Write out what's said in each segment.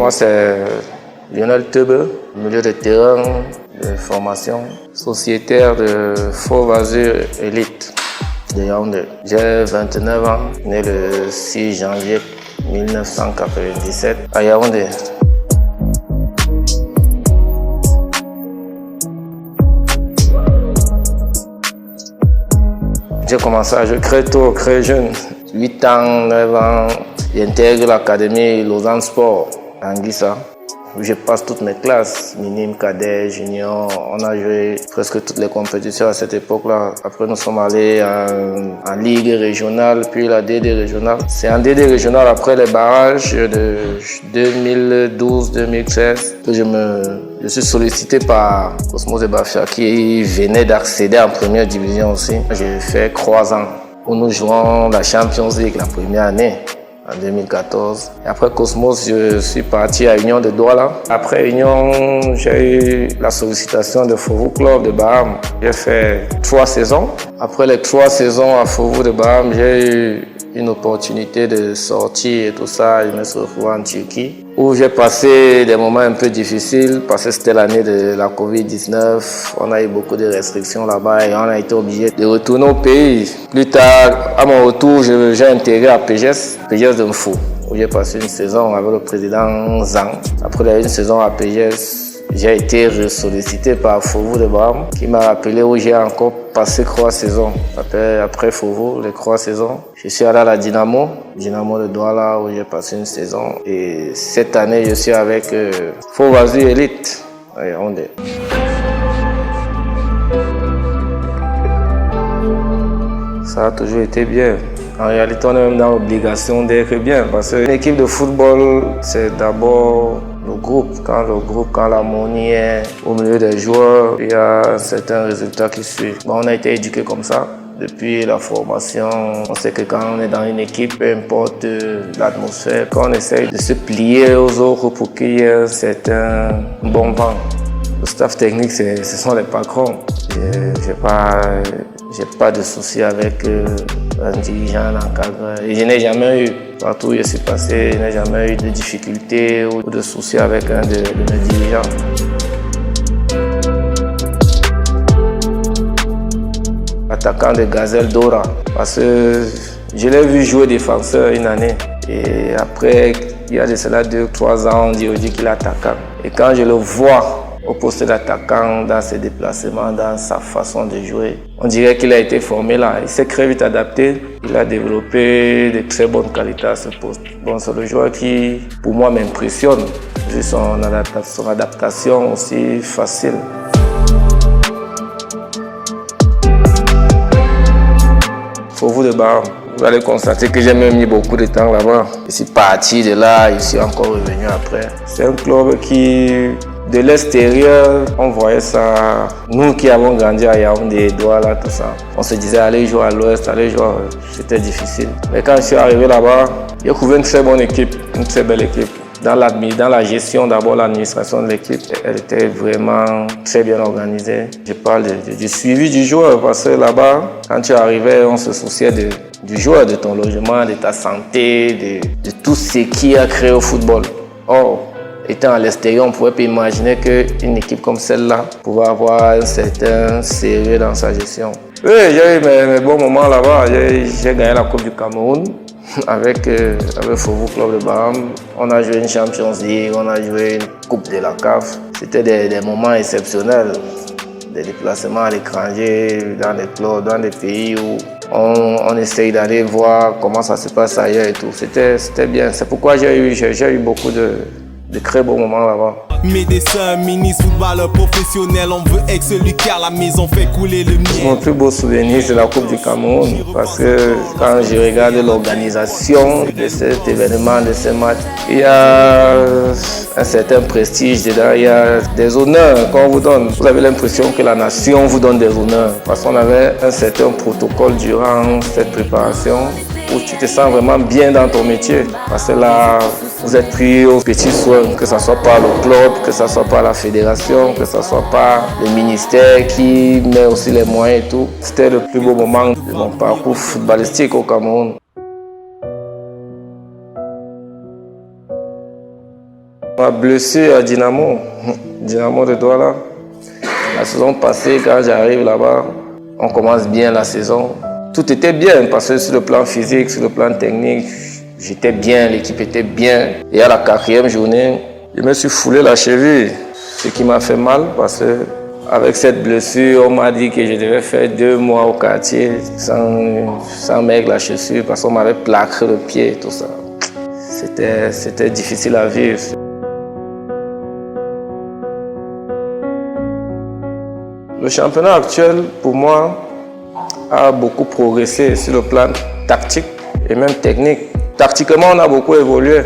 Moi, c'est Lionel Tebe, milieu de terrain, de formation, sociétaire de Faux Vazur Elite de Yaoundé. J'ai 29 ans, né le 6 janvier 1997 à Yaoundé. J'ai commencé à jouer très tôt, très jeune. 8 ans, 9 ans, j'intègre l'académie Lausanne Sport à Anguissa. Je passe toutes mes classes, minime, cadet, junior. On a joué presque toutes les compétitions à cette époque-là. Après, nous sommes allés en Ligue régionale, puis la DD régionale. C'est en DD régionale, après les barrages de 2012-2013, que je suis sollicité par Cosmos et Bafia qui venait d'accéder en première division aussi. J'ai fait 3 ans où nous jouons la Champions League la première année. En 2014. Et après Cosmos, je suis parti à Union de Douala. Après Union, j'ai eu la sollicitation de Faubourg Club de Baham. J'ai fait 3 saisons. Après les 3 saisons à Faubourg de Baham, j'ai eu une opportunité de sortir et tout ça. Je me suis retrouvé en Turquie, où j'ai passé des moments un peu difficiles parce que c'était l'année de la Covid-19. On a eu beaucoup de restrictions là-bas et on a été obligé de retourner au pays. Plus tard, à mon retour, j'ai intégré à PGS de Mfou, où j'ai passé une saison avec le président Zhang. Après une saison à PGS, j'ai été sollicité par Faubourg de Baham qui m'a rappelé où j'ai encore passé 3 saisons. Après Faubourg, les 3 saisons, je suis allé à la Dynamo de Douala où j'ai passé une saison. Et cette année, je suis avec Faux Vazur Elite à Yaoundé. Ça a toujours été bien. En réalité, on est même dans l'obligation d'être bien parce qu'une équipe de football, c'est d'abord le groupe. Quand l'harmonie est au milieu des joueurs, il y a certains résultats qui suivent. Bon, on a été éduqués comme ça. Depuis la formation, on sait que quand on est dans une équipe, peu importe l'atmosphère, quand on essaye de se plier aux autres pour qu'il y ait un certain bon vent. Le staff technique, ce sont les patrons. J'ai pas de soucis avec un dirigeant, un encadreur. Et je n'ai jamais eu, partout où je suis passé, je n'ai jamais eu de difficultés ou de soucis avec un de mes dirigeants. Attaquant de Gazelle Dora, parce que je l'ai vu jouer défenseur une année. Et après, il y a de cela 2 ou 3 ans, on dit qu'il est attaquant. Et quand je le vois au poste d'attaquant, dans ses déplacements, dans sa façon de jouer, on dirait qu'il a été formé là. Il s'est très vite adapté. Il a développé de très bonnes qualités à ce poste. Bon, c'est le joueur qui, pour moi, m'impressionne. Vu son adaptation aussi facile. Faubourg de Baham, vous allez constater que j'ai même mis beaucoup de temps là-bas. Je suis parti de là, je suis encore revenu après. C'est un club qui, de l'extérieur, on voyait ça. Nous qui avons grandi à Yaoundé, Douala, tout ça, on se disait aller jouer à l'ouest, c'était difficile. Mais quand je suis arrivé là-bas, j'ai trouvé une très bonne équipe, une très belle équipe. Dans la gestion, d'abord l'administration de l'équipe, elle était vraiment très bien organisée. Je parle du suivi du joueur parce que là-bas, quand tu arrivais, on se souciait du joueur, de ton logement, de ta santé, de tout ce qui a créé au football. Or, étant à l'extérieur, on ne pouvait pas imaginer qu'une équipe comme celle-là pouvait avoir un certain sérieux dans sa gestion. Oui, j'ai eu mes bons moments là-bas. J'ai gagné la Coupe du Cameroun avec Faubourg Club de Baham. On a joué une Champions League, on a joué une Coupe de la CAF. C'était des moments exceptionnels. Des déplacements à l'étranger, dans des clubs, dans des pays où on essaye d'aller voir comment ça se passe ailleurs et tout. C'était bien. C'est pourquoi j'ai eu beaucoup de très beaux moments là-bas. Médecin, ministre, footballeur professionnel, on veut être celui qui à la maison fait couler le mien. Mon plus beau souvenir, c'est la Coupe du Cameroun. Parce que quand je regarde l'organisation de cet événement, de ce match, il y a un certain prestige dedans, il y a des honneurs qu'on vous donne. Vous avez l'impression que la nation vous donne des honneurs. Parce qu'on avait un certain protocole durant cette préparation où tu te sens vraiment bien dans ton métier. Parce que là, vous êtes pris aux petits soins, que ce soit par le club, que ce soit par la fédération, que ce soit par le ministère qui met aussi les moyens et tout. C'était le plus beau moment de mon parcours footballistique au Cameroun. Ma blessure à Dynamo de Douala. La saison passée, quand j'arrive là-bas, on commence bien la saison. Tout était bien parce que sur le plan physique, sur le plan technique, j'étais bien, l'équipe était bien. Et à la 4e journée, je me suis foulé la cheville, ce qui m'a fait mal parce que avec cette blessure, on m'a dit que je devais faire 2 mois au quartier sans mettre la chaussure parce qu'on m'avait plaqué le pied et tout ça. C'était difficile à vivre. Le championnat actuel, pour moi, a beaucoup progressé sur le plan tactique et même technique. Tactiquement, on a beaucoup évolué.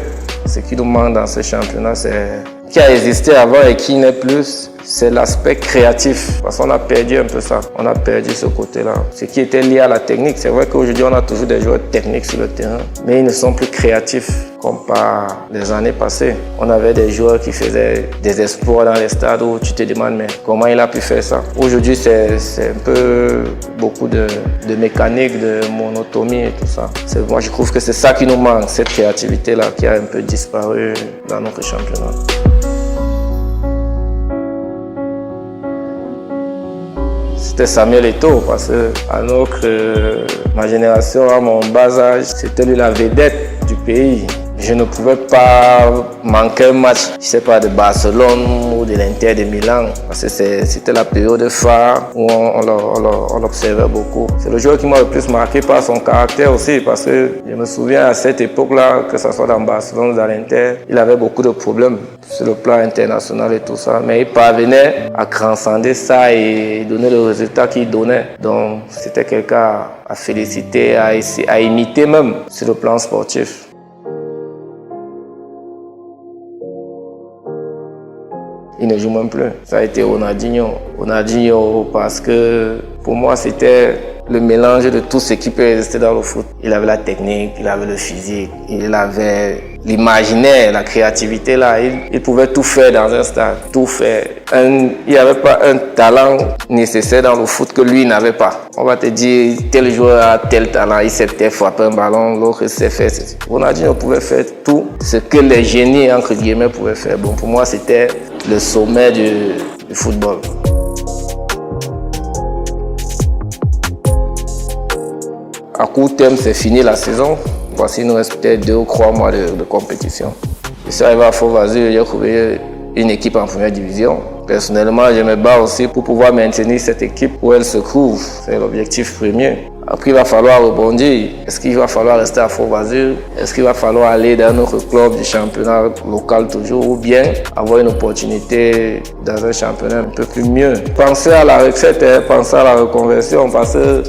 Ce qui nous manque dans ce championnat, c'est qui a existé avant et qui n'est plus, c'est l'aspect créatif. Parce qu'on a perdu un peu ça. On a perdu ce côté-là. Ce qui était lié à la technique. C'est vrai qu'aujourd'hui, on a toujours des joueurs techniques sur le terrain, mais ils ne sont plus créatifs comme par les années passées. On avait des joueurs qui faisaient des exploits dans les stades où tu te demandes mais comment il a pu faire ça. Aujourd'hui, c'est un peu beaucoup de mécanique, de monotomie et tout ça. Moi, je trouve que c'est ça qui nous manque, cette créativité-là qui a un peu disparu dans notre championnat. C'était Samuel Eto'o parce que ma génération, à mon bas âge, c'était lui la vedette du pays. Je ne pouvais pas manquer un match, je sais pas, de Barcelone ou de l'Inter de Milan, parce que c'était la période phare où on l'observait beaucoup. C'est le joueur qui m'a le plus marqué par son caractère aussi, parce que je me souviens à cette époque-là, que ce soit dans Barcelone ou dans l'Inter, il avait beaucoup de problèmes sur le plan international et tout ça, mais il parvenait à transcender ça et donner le résultat qu'il donnait. Donc c'était quelqu'un à féliciter, à imiter même sur le plan sportif. Il ne joue même plus. Ça a été Ronaldinho. Ronaldinho parce que pour moi c'était le mélange de tout ce qui peut exister dans le foot. Il avait la technique, il avait le physique, il avait l'imaginaire, la créativité là. Il pouvait tout faire dans un stade, tout faire. Il n'y avait pas un talent nécessaire dans le foot que lui n'avait pas. On va te dire tel joueur a tel talent, il sait peut-être frapper un ballon, l'autre sait faire. Ronaldinho pouvait faire tout ce que les génies entre guillemets pouvaient faire. Bon, pour moi c'était le sommet du football. À court terme, c'est fini la saison. Voici, il nous reste peut-être 2 ou 3 mois de compétition. Je suis arrivé à Fort-Vazur, j'ai trouvé une équipe en première division. Personnellement, je me bats aussi pour pouvoir maintenir cette équipe où elle se trouve. C'est l'objectif premier. Après, il va falloir rebondir. Est-ce qu'il va falloir rester à Fort-Vazur? Est-ce qu'il va falloir aller dans notre club du championnat local toujours? Ou bien avoir une opportunité dans un championnat un peu plus mieux? Penser à la retraite, penser à la reconversion, parce que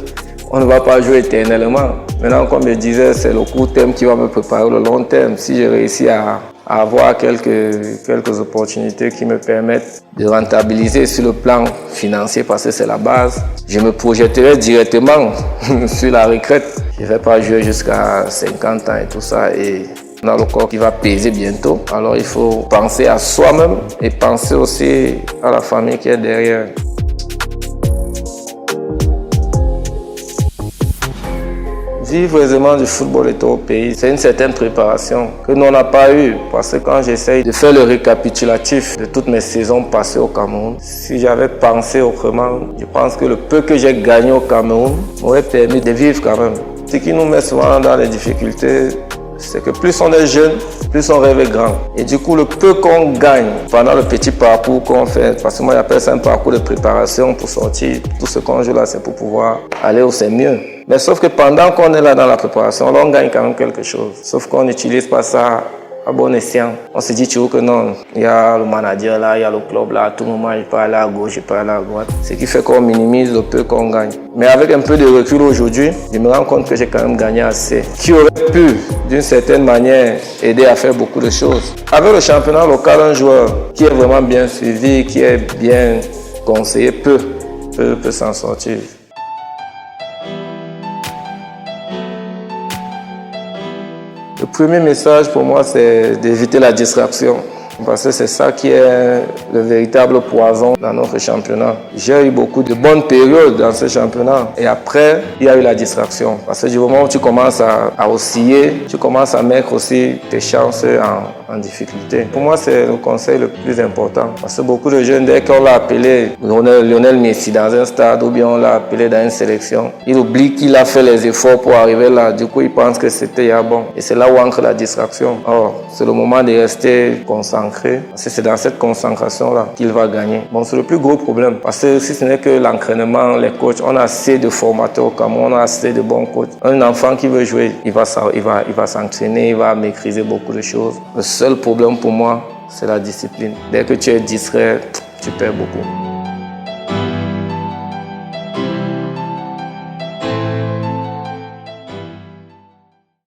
on ne va pas jouer éternellement. Maintenant, comme je disais, c'est le court terme qui va me préparer le long terme. Si je réussis à avoir quelques opportunités qui me permettent de rentabiliser sur le plan financier, parce que c'est la base, je me projetterai directement sur la retraite. Je ne vais pas jouer jusqu'à 50 ans et tout ça. Et on a le corps qui va peser bientôt. Alors il faut penser à soi-même et penser aussi à la famille qui est derrière. Vivre aisément du football est au pays, c'est une certaine préparation que nous n'a pas eu. Parce que quand j'essaye de faire le récapitulatif de toutes mes saisons passées au Cameroun, si j'avais pensé autrement, je pense que le peu que j'ai gagné au Cameroun m'aurait permis de vivre quand même. Ce qui nous met souvent dans les difficultés, c'est que plus on est jeune, plus on rêve grand. Et du coup, le peu qu'on gagne pendant le petit parcours qu'on fait, parce que moi j'appelle ça un parcours de préparation pour sortir, tout ce qu'on joue là, c'est pour pouvoir aller où c'est mieux. Mais sauf que pendant qu'on est là dans la préparation, là, on gagne quand même quelque chose. Sauf qu'on n'utilise pas ça à bon escient. On se dit toujours que non, il y a le manager là, il y a le club là, à tout moment il peut aller à gauche, il peut aller à droite. Ce qui fait qu'on minimise le peu qu'on gagne. Mais avec un peu de recul aujourd'hui, je me rends compte que j'ai quand même gagné assez. Qui aurait pu, d'une certaine manière, aider à faire beaucoup de choses. Avec le championnat local, un joueur qui est vraiment bien suivi, qui est bien conseillé, peut s'en sortir. Le premier message pour moi, c'est d'éviter la distraction. Parce que c'est ça qui est le véritable poison dans notre championnat. J'ai eu beaucoup de bonnes périodes dans ce championnat. Et après, il y a eu la distraction. Parce que du moment où tu commences à osciller, tu commences à mettre aussi tes chances en difficulté. Pour moi, c'est le conseil le plus important. Parce que beaucoup de jeunes, dès qu'on l'a appelé Lionel Messi dans un stade ou bien on l'a appelé dans une sélection, il oublie qu'il a fait les efforts pour arriver là. Du coup, il pense que c'était bon. Et c'est là où entre la distraction. Or, c'est le moment de rester concentré. Parce que c'est dans cette concentration-là qu'il va gagner. Bon, c'est le plus gros problème. Parce que si ce n'est que l'entraînement, les coachs, on a assez de formateurs au Cameroun, on a assez de bons coachs. Un enfant qui veut jouer, il va s'entraîner, il va maîtriser beaucoup de choses. Le seul problème pour moi, c'est la discipline. Dès que tu es distrait, tu perds beaucoup.